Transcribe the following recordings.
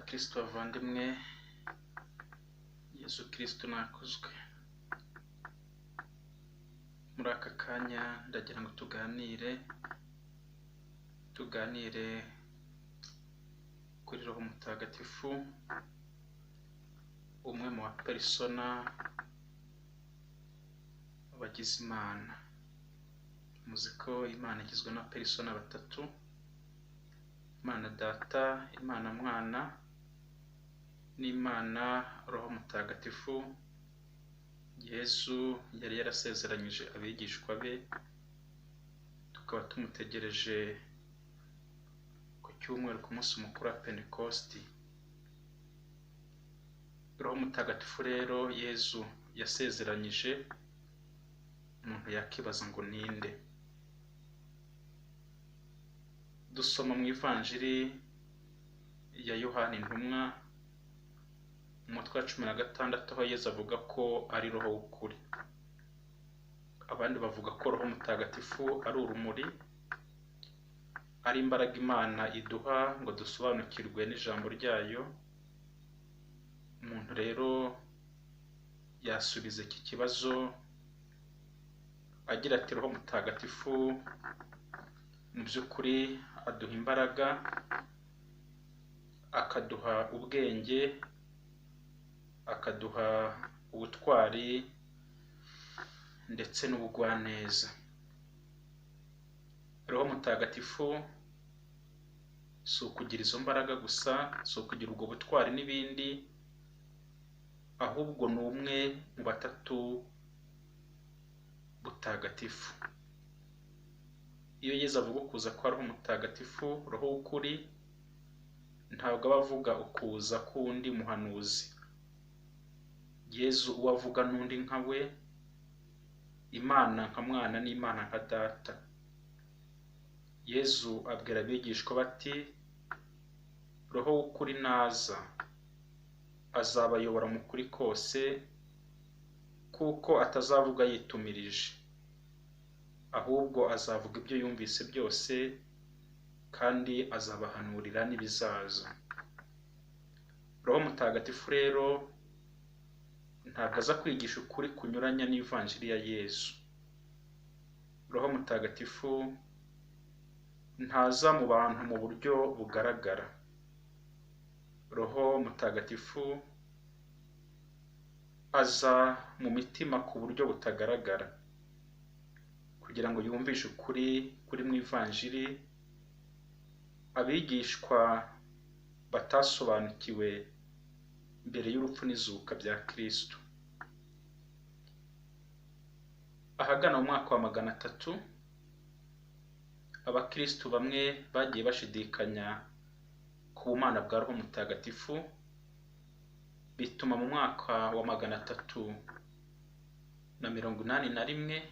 Kristo avandimwe, Yesu Kristo nakuzwe. Muri aka kanya ndagira ngo tuganire kuri Roho Mutagatifu, umwe mu bapersona bagize Imana. Muzi ko Imana igizwe na persona batatu: Imana Data, Imana Mwana n'Imana Roho Mutagatifu. Yesu yari yarasezeranyije abigishwa be, tukaba tumutegereje ku cyumweru ku munsi mukuru wa Pentekositi. Roho Mutagatifu rero Yesu yasezeranyije, umuntu yakibaza ngo ninde? Dusoma mu Ivanjiri ya Yohana Intumwa, umutwe wa 16, aho Yesu avuga ko ari Roho w'ukuri. Abandi bavuga ko Roho Mutagatifu ari urumuri, ari imbaraga Imana iduha ngo dusobanukirwe n'ijambo ryayo. Umuntu rero yasubiza iki kibazo agira ati: Roho Mutagatifu mu by'ukuri aduha imbaraga, akaduha ubwenge, akaduha ubutwari ndetse n'ubugwaneza. Roho Mutagatifu si ukugira izo mbaraga gusa, si ukugira ubwo butwari n'ibindi, ahubwo ni umwe mu batatu butagatifu. Iyo Yesu avuga ukuza kwa Roho Mutagatifu, Roho w'ukuri, ntabwo aba avuga ukuza k'undi muhanuzi. Yesu uwo avuga n'undi nka we, Imana nka Mwana n'Imana nka Data. Yesu abwira abigishwa bati: Roho w'ukuri naza, azabayobora mu kuri kose, kuko atazavuga yitumirije, ahubwo azavuga ibyo yumvise byose, kandi azabahanurira n'ibizaza. Roho Mutagatifu rero ntabwo aza kwigisha ukuri kunyuranya n'Ivanjiri ya Yesu. Roho Mutagatifu ntaza mu bantu mu buryo bugaragara. Roho Mutagatifu aza mu mitima ku buryo butagaragara, kugira ngo yumvishe ukuri kuri mu Ivanjiri abigishwa batasobanukiwe mbere y'urupfu n'izuka bya Kristo. Ahagana mu mwaka wa 300, abakristo bamwe bagiye bashidikanya ku bumana bwa Roho Mutagatifu, bituma mu mwaka wa 381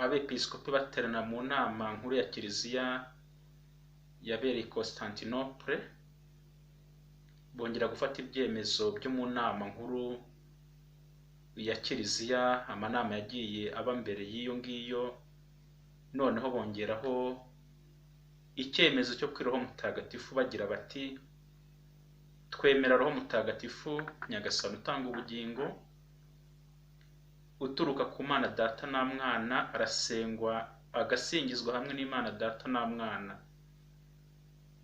abepiskopi baterana mu nama nkuru ya Kiliziya yabereye Constantinople, bongera gufata ibyemezo byo mu nama nkuru ya Kiliziya. Amanama yagiye aba mbere y'iyo ngiyo, noneho bongeraho icyemezo cyo kuri Roho Mutagatifu bagira bati: twemera Roho Mutagatifu, Nyagasani utanga ubugingo, uturuka ku Mana Data na Mwana, arasengwa agasingizwa hamwe n'Imana Data na Mwana.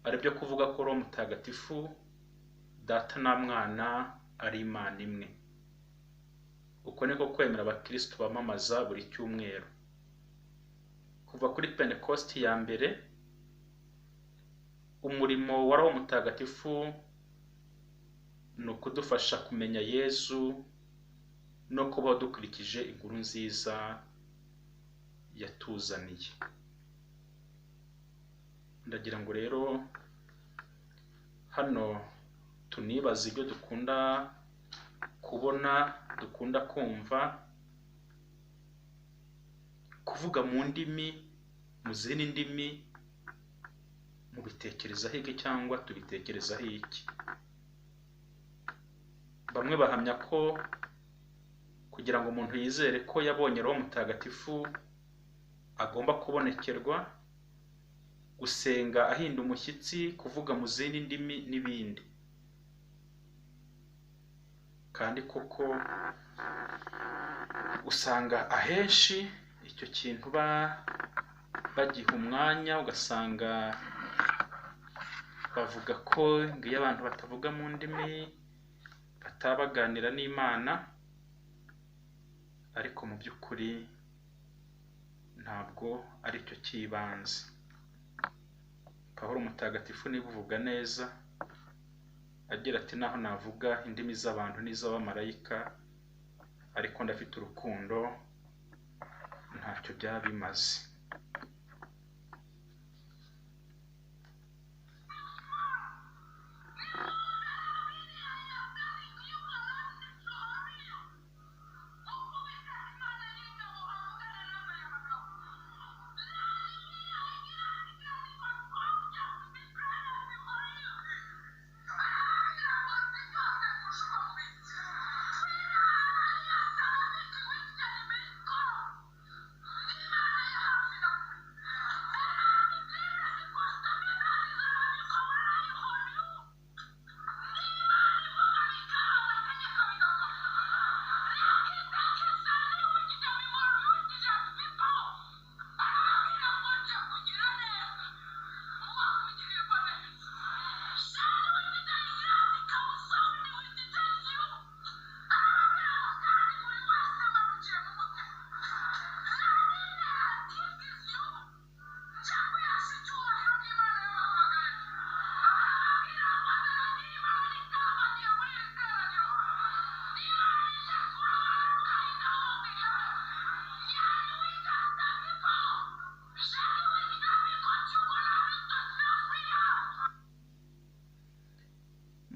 Aribyo kuvuga ko Roho Mutagatifu, Data na Mwana ari Imana imwe. Uko niko kwemera abakristo bamamaza buri cyumweru. kuva kuri Pentekositi ya mbere, umurimo wa Roho Mutagatifu ni ukudufasha kumenya Yezu no kubaho dukurikije inkuru nziza yatuzaniye. Ndagira ngo rero hano tunibaza ibyo dukunda kubona, dukunda kumva, kuvuga mu ndimi, mu zindi ndimi, mubitekerezaho iki cyangwa tubitekerezaho iki? Bamwe bahamya ko kugira ngo umuntu yizere ko yabonye Roho Mutagatifu agomba kubonekerwa, gusenga ahinda umushyitsi, kuvuga mu zindi ndimi n'ibindi. Kandi koko usanga ahenshi icyo kintu bagiha umwanya, ugasanga bavuga ko iyo abantu batavuga mu ndimi batabaganira n'Imana, ariko mu by'ukuri ntabwo ari cyo cy'ibanze. Pawulo Mutagatifu niba uvuga neza agira ati naho navuga indimi z'abantu n'iz'abamarayika ariko ndafite urukundo ntacyo byaba bimaze.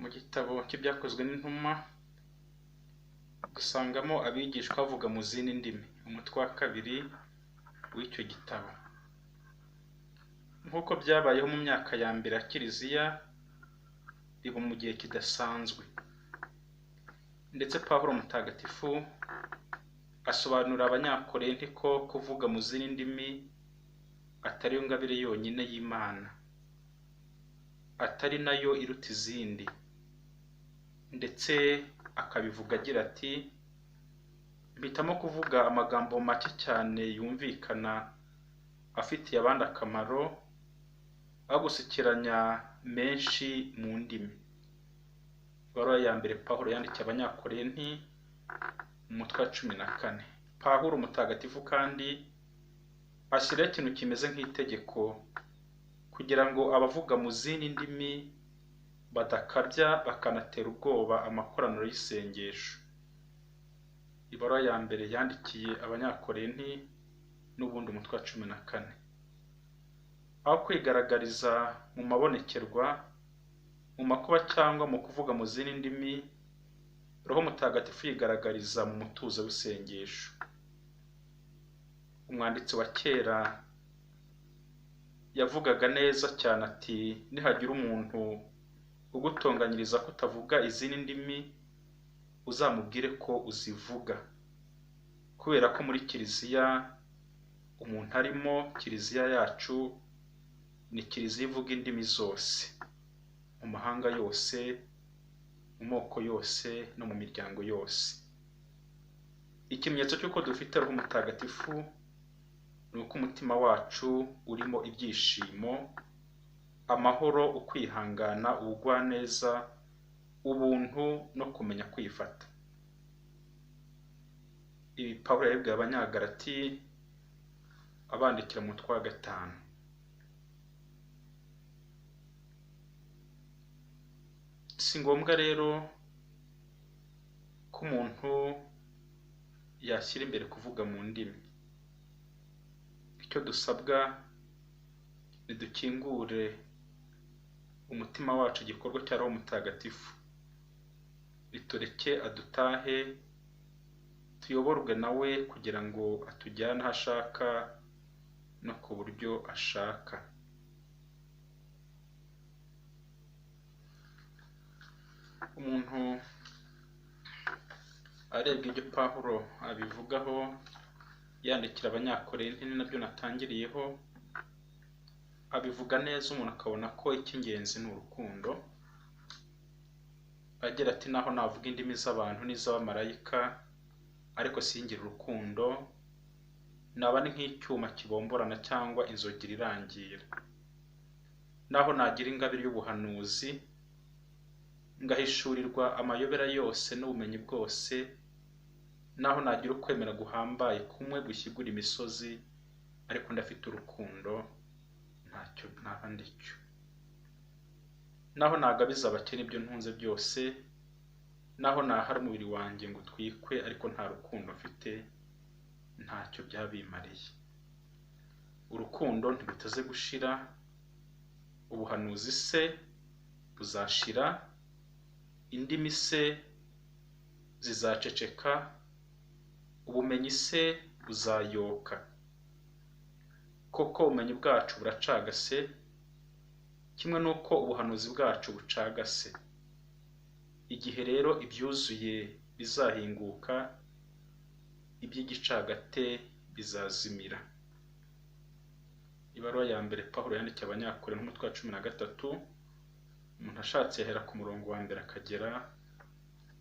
Mu gitabo cy'ibyakozwe n'intumwa dusangamo abigishwa bavuga mu zindi ndimi, umutwe wa 2 w'icyo gitabo. Nk'uko byabayeho mu myaka ya mbere ya Kiliziya, biba mu gihe kidasanzwe, ndetse Pawulo Mutagatifu asobanurira Abanyakorenti ko kuvuga mu zindi ndimi atari yo ngabire yonyine y'Imana, atari nayo iruta izindi, ndetse akabivuga agira ati mpitamo kuvuga amagambo make cyane yumvikana afitiye abandi akamaro, aho gusukiranya menshi mu ndimi. Ibaruwa ya mbere Pawulo yandikiye Abanyakorenti umutwe wa 14. Pawulo Mutagatifu kandi ashyiraho ikintu kimeze nk'itegeko kugira ngo abavuga mu zindi ndimi badakabya bakanatera ubwoba amakoraniro y'isengesho. Ibaruwa ya mbere yandikiye Abanyakorenti n'ubundi umutwe wa 14. Aho kwigaragariza mu mabonekerwa, mu makuba cyangwa mu kuvuga mu zindi ndimi, Roho Mutagatifu yigaragariza mu mutuzo w'isengesho. Umwanditsi wa kera yavugaga neza cyane ati nihagira umuntu ugutonganyiriza ko utavuga izindi ndimi, uzamubwire ko uzivuga, kubera ko muri Kiliziya umuntu arimo, Kiliziya yacu ni Kiliziya ivuga indimi zose, mu mahanga yose, mu moko yose no mu miryango yose. Ikimenyetso cy'uko dufite Roho Mutagatifu ni uko umutima wacu urimo ibyishimo, amahoro, ukwihangana, ubugwaneza, ubuntu no kumenya kwifata. Ibi Pawulo yabibwiye Abanyagalati abandikira mu mutwe wa 5. Si ngombwa rero ko umuntu yashyira imbere kuvuga mu ndimi. Icyo dusabwa ni dukingure umutima wacu igikorwa cya Roho Mutagatifu, bitureke adutahe, tuyoborwe nawe kugira ngo atujyane aho ashaka no ku buryo ashaka. Umuntu arebye ibyo Pawulo abivugaho yandikira Abanyakorinti, ni nabyo natangiriyeho, abivuga neza umuntu akabona ko icy'ingenzi ni urukundo. Agira ati naho navuga indimi z'abantu n'iz'abamarayika ariko singire urukundo, naba ni nk'icyuma kibomborana cyangwa inzogera irangira. Naho nagira ingabire y'ubuhanuzi ngahishurirwa amayobera yose n'ubumenyi bwose, naho nagira ukwemera guhambaye kumwe gushyigura imisozi, ariko ndafite urukundo ntacyo ntaba ndicyo. Naho nagabiza abakene ibyo ntunze byose, naho nahara umubiri wanjye ngo utwikwe, ariko nta rukundo mfite ntacyo byabimariye. Urukundo ntiruteze gushira, ubuhanuzi se buzashira, indimi se zizaceceka, ubumenyi se buzayoka. Koko ubumenyi bwacu buracagase, kimwe n'uko ubuhanuzi bwacu bucagase. Igihe rero ibyuzuye bizahinguka, iby'igicagate bizazimira. Ibaruwa ya mbere Pawulo yandikiye Abanyakorinti umutwe wa 13, umuntu ashatse yahera ku murongo wa mbere akagera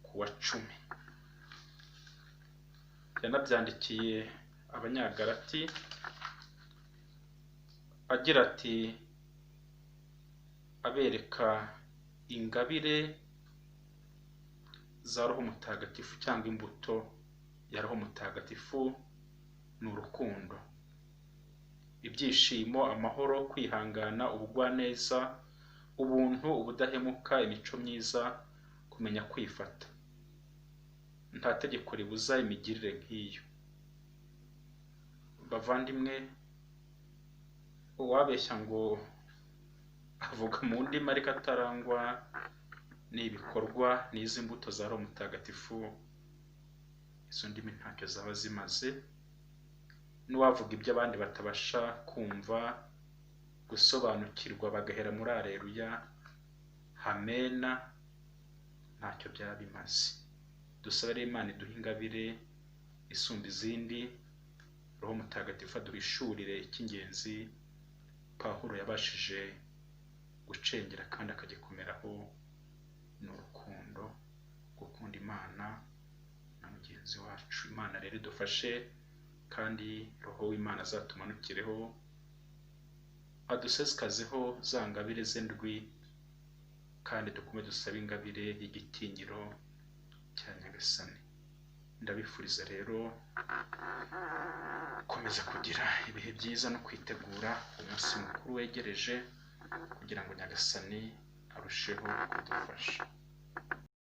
ku wa 10. Yanabyandikiye Abanyagalati agira ati abereka ingabire za Roho Mutagatifu cyangwa imbuto ya Roho Mutagatifu ni urukundo, ibyishimo, amahoro, kwihangana, ubugwaneza, ubuntu, ubudahemuka, imico myiza, kumenya kwifata. Nta tegeko ribuza imigirire nk'iyo. Bavandimwe, uwabeshya ngo avuga mu ndimi ariko atarangwa n'ibikorwa n'izi mbuto za Roho Mutagatifu, izo ndimi ntacyo zaba zimaze. N'uwavuga ibyo abandi batabasha kumva gusobanukirwa bagahera muri Aleluya, Hamena, ntacyo byaba bimaze. Dusabe Imana iduhe ingabire isumba izindi, Roho Mutagatifu aduhishurire icy'ingenzi Pawulo yabashije gucengera kandi akagikomeraho, ni urukundo, gukunda Imana na mugenzi wacu. Imana rero idufashe, kandi Roho w'Imana azatumanukireho, adusesekazeho za ngabire ze ndwi, kandi dukomeze dusabe ingabire y'igitinyiro cya Nyagasani. Ndabifuriza rero gukomeza kugira ibihe byiza no kwitegura umunsi mukuru wegereje, kugira ngo Nyagasani arusheho kudufasha.